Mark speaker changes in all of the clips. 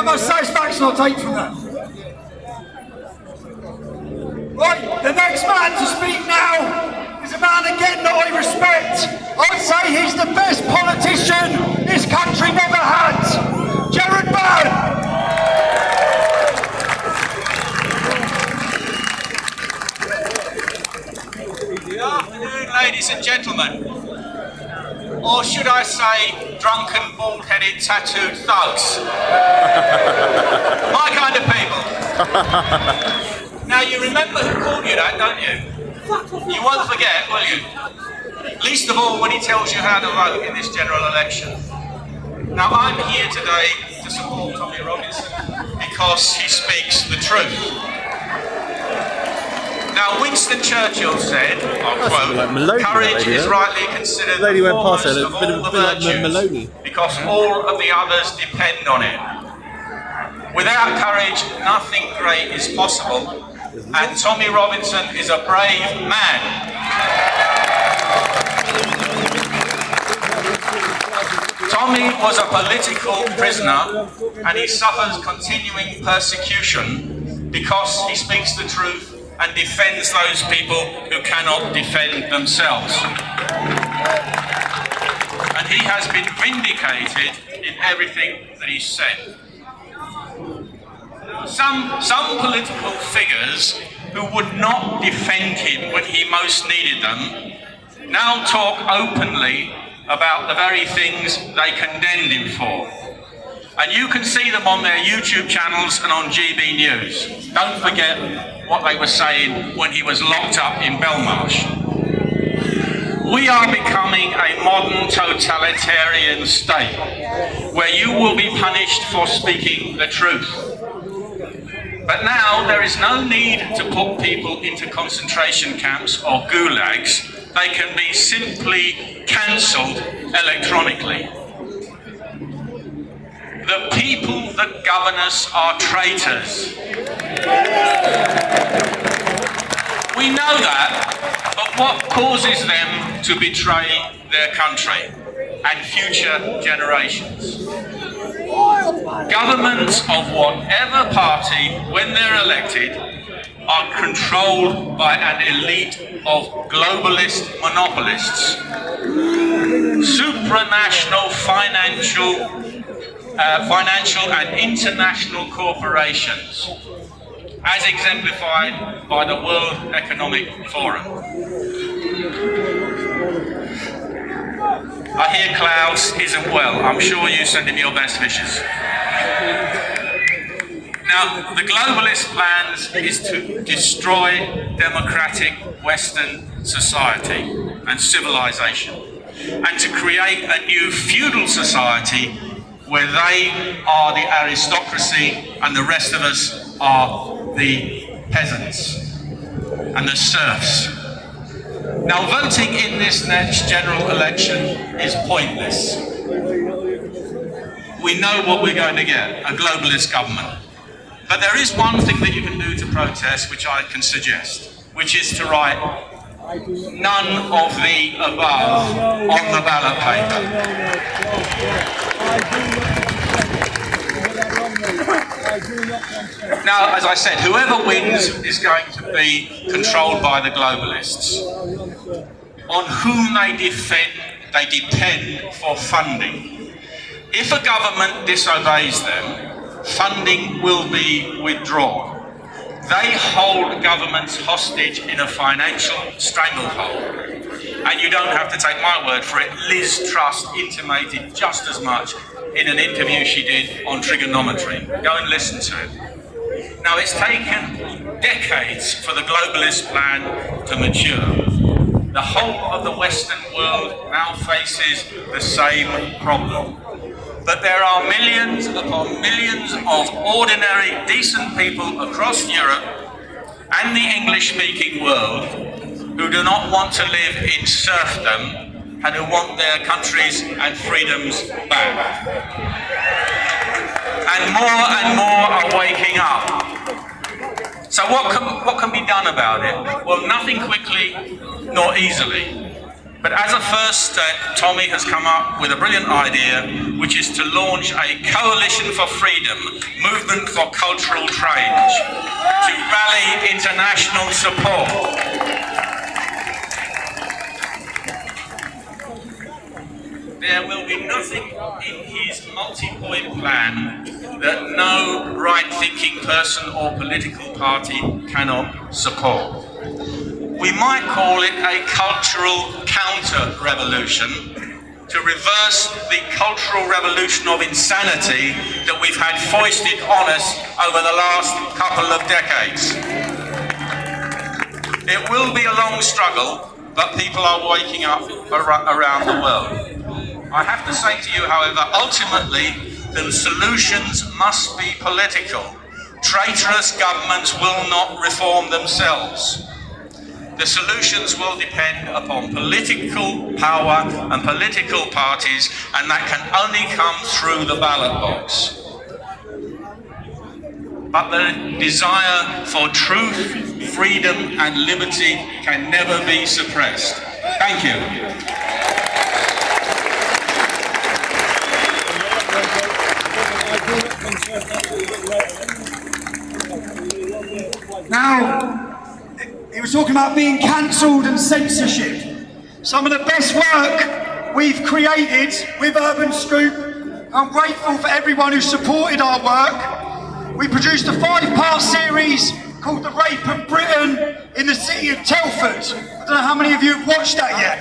Speaker 1: much satisfaction I'll take from that. Right, the next man to speak now is a man again that I respect. I'd say he's the best politician this country never had. Jared Byrne.
Speaker 2: Good afternoon, ladies and gentlemen. Or should I say, drunken, bald-headed, tattooed thugs. My kind of people. Now, you remember who called you that, don't you? You won't forget, will you? Least of all when he tells you how to vote in this general election. Now, I'm here today to support Tommy Robinson because he speaks the truth. Now, Winston Churchill said, I'll quote, courage is rightly considered the foremost of all the virtues because all of the others depend on it. Without courage, nothing great is possible, and Tommy Robinson is a brave man. Tommy was a political prisoner, and he suffers continuing persecution because he speaks the truth and defends those people who cannot defend themselves. And he has been vindicated in everything that he said. Some political figures who would not defend him when he most needed them now talk openly about the very things they condemned him for. And you can see them on their YouTube channels and on GB News. Don't forget what they were saying when he was locked up in Belmarsh. We are becoming a modern totalitarian state where you will be punished for speaking the truth. But now there is no need to put people into concentration camps or gulags. They can be simply cancelled electronically. The people that govern us are traitors. We know that, but what causes them to betray their country and future generations? Governments of whatever party, when they're elected, are controlled by an elite of globalist monopolists, supranational financial and international corporations, as exemplified by the World Economic Forum. I hear Klaus isn't well. I'm sure you send him your best wishes. Now, the globalist plans is to destroy democratic Western society and civilization, and to create a new feudal society where they are the aristocracy and the rest of us are the peasants and the serfs. Now, voting in this next general election is pointless. We know what we're going to get, a globalist government. But there is one thing that you can do to protest, which I can suggest, which is to write none of the above on the ballot paper. Now, as I said, whoever wins is going to be controlled by the globalists, on whom they depend for funding. If a government disobeys them, funding will be withdrawn. They hold governments hostage in a financial stranglehold. And you don't have to take my word for it. Liz Truss intimated just as much in an interview she did on trigonometry. Go and listen to it. Now, it's taken decades for the globalist plan to mature. The whole of the Western world now faces the same problem. But there are millions upon millions of ordinary, decent people across Europe and the English-speaking world who do not want to live in serfdom and who want their countries and freedoms back. And more are waking up. So what can be done about it? Well, nothing quickly nor easily. But as a first step, Tommy has come up with a brilliant idea, which is to launch a Coalition for Freedom, movement for cultural change, to rally international support. There will be nothing in his multi-point plan that no right-thinking person or political party cannot support. We might call it a cultural counter-revolution to reverse the cultural revolution of insanity that we've had foisted on us over the last couple of decades. It will be a long struggle, but people are waking up around the world. I have to say to you, however, ultimately, the solutions must be political. Traitorous governments will not reform themselves. The solutions will depend upon political power and political parties, and that can only come through the ballot box. But the desire for truth, freedom, and liberty can never be suppressed. Thank you.
Speaker 1: Now, he was talking about being cancelled and censorship. Some of the best work we've created with Urban Scoop. I'm grateful for everyone who supported our work. We produced a 5-part series called The Rape of Britain in the city of Telford. I don't know how many of you have watched that yet.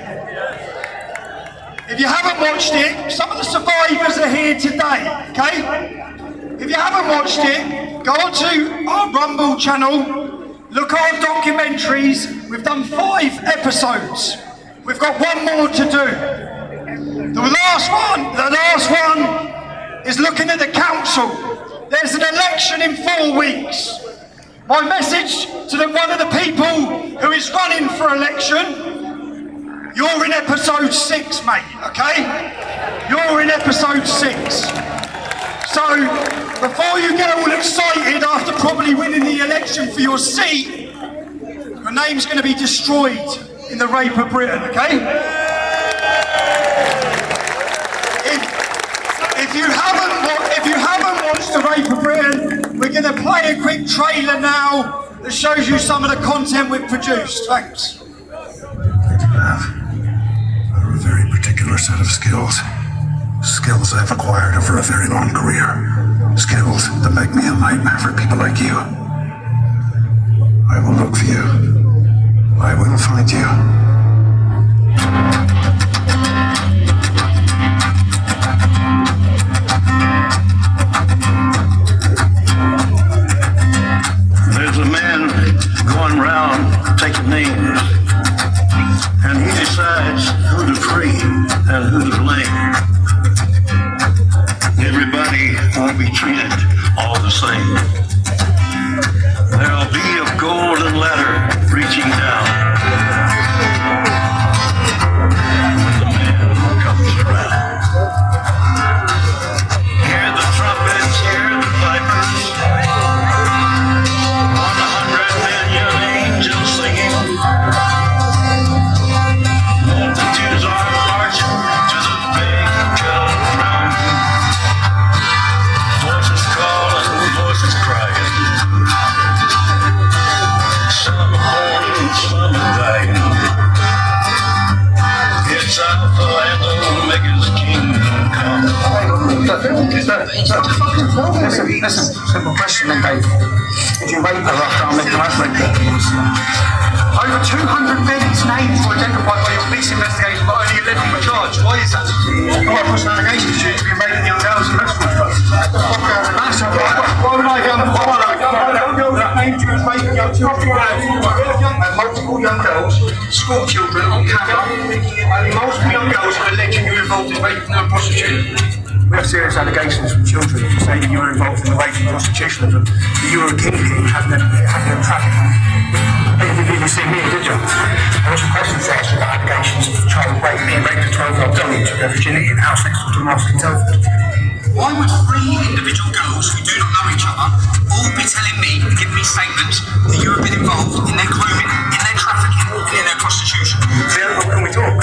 Speaker 1: If you haven't watched it, some of the survivors are here today, okay? If you haven't watched it, go onto our Rumble channel, look at our documentaries. We've done 5 episodes. We've got 1 more to do. The last one is looking at the council. There's an election in 4 weeks. My message to one of the people who is running for election, you're in episode 6, mate, okay? You're in episode 6. So, before you get all excited after probably winning the election for your seat, your name's going to be destroyed in the Rape of Britain, okay? If you haven't watched the Rape of Britain, we're going to play a quick trailer now that shows you some of the content we've produced. Thanks.
Speaker 3: Are a very particular set of skills. Skills I've acquired over a very long career. Skills that make me a nightmare for people like you. I will look for you. I will find you. There's a man going round taking names, and he decides who to free and who to blame. Everybody won't be treated all the same. There'll be a golden ladder reaching down when the man comes around. Hear the trumpets, hear the pipers, 100 million angels singing. Multitudes are marching to the big drum. Voices calling, voices crying. Some are born and some are dying. It's Alpha and Omega's kingdom come.
Speaker 4: Listen, simple question then, Dave. Did you rape her after I met the husband? Over 200 men names were identified by your police investigation, but only 11 were charged. Why is that? Why was an allegation to you to be raping young girls in restaurants? Why would I go that named you as raping young children? And multiple young girls, school children on camera, and multiple young girls are alleging you were involved in raping and prostitution. We have serious allegations from children saying that you were involved in the rape and prostitution of them, that you were a kingpin having them trafficking. You didn't see me, did you? There were some questions asked about allegations of child rape, being raped a 12-year-old girl who took her virginity in a house next door to a mosque in Telford. Why would 3 individual girls who do not know each other all be telling me, giving me statements that you have been involved in their grooming, in their trafficking, in their prostitution? What can we talk?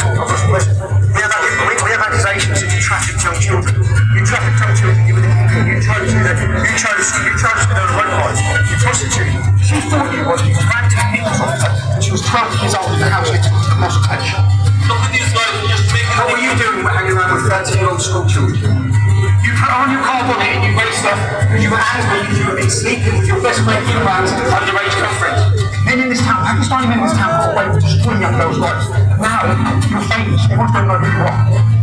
Speaker 4: were angry because you have been sleeping with your best mate Imran's underage girlfriend. Men in this town, Pakistani men in this town got away with destroying young girls' lives. Now, you're famous. Everyone's going to know who you are.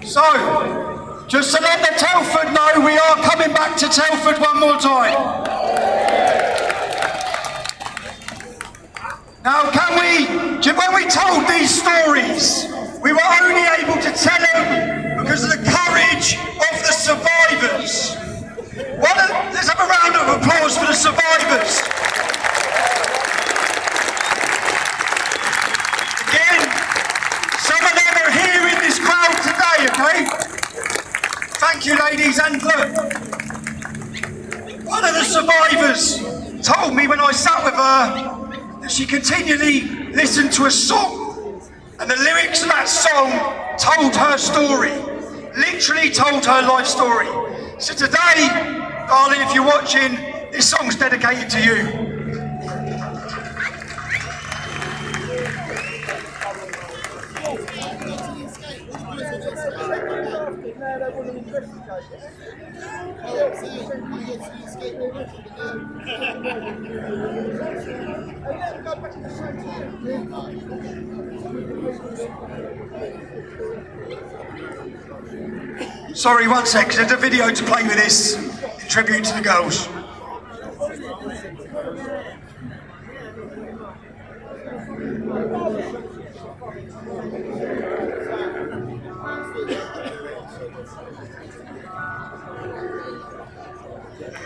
Speaker 1: So, just to let the Telford know, we are coming back to Telford one more time. Now, when we told these stories, we were only able to tell them because of the courage of the survivors. Let's have a round of applause for the survivors. Again, some of them are here in this crowd today, okay? Thank you, ladies, and look. One of the survivors told me when I sat with her that she continually listened to a song, and the lyrics of that song told her story, literally told her life story. So today, darling, if you're watching, this song's dedicated to you. Sorry, one sec, there's a video to play with this in tribute to the girls.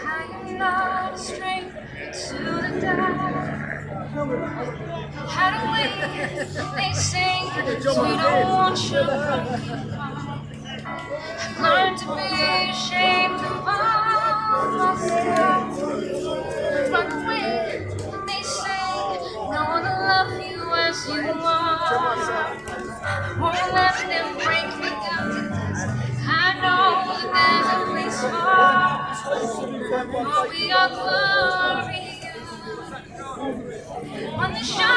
Speaker 5: I'm not a stranger to the dark. How do they sing? We don't want you. I've learned to be ashamed of all myself. Run away when they sing. No one will love you as you are. Won't let them break me down. I know that there's a place for we are glory. When the shine